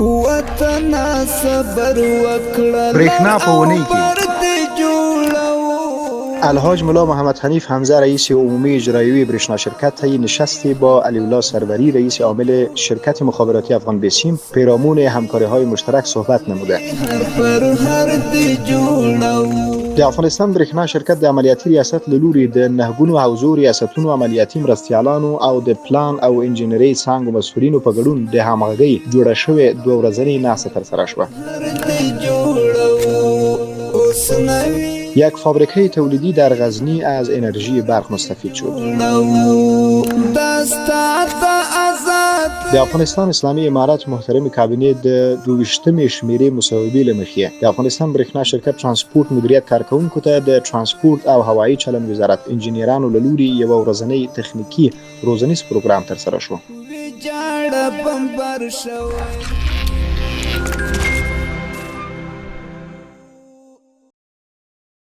وطن صبر وکړه برېښنا په اونۍ کې الحاج ملا محمد حنیف حمزه رئیس عمومی اجرایی برېښنا شرکت طی نشستی با علی الله سروری رئیس عامل شرکت مخابراتی افغان بسیم پیرامون همکاری‌های مشترک صحبت نموده. د افغانستان برېښنا شرکت د عملیاتي ریاست له لوري د نهګونو حوزو ریاستونو عملیاتي مرستیالانو او د پلان او انجینري څانګو مسؤلینو په ګډون د همغږۍ جوړه شوې دوه ورځنۍ ناسته ترسره شوه. یک فابریکه تولیدی در غزنی از انرژی برق مستفید شد. د افغانستان اسلامي امارات محترم کابینه د 22مې شمیرې مصوبې له مخې د افغانستان برېښنا شرکت ترانسپورت مدیریت کارکونکو ته د ترانسپورت او هوایي چلند وزارت انجینرانو له لوري یو ورځنی تخنیکی روزنیز پروګرام ترسره شو.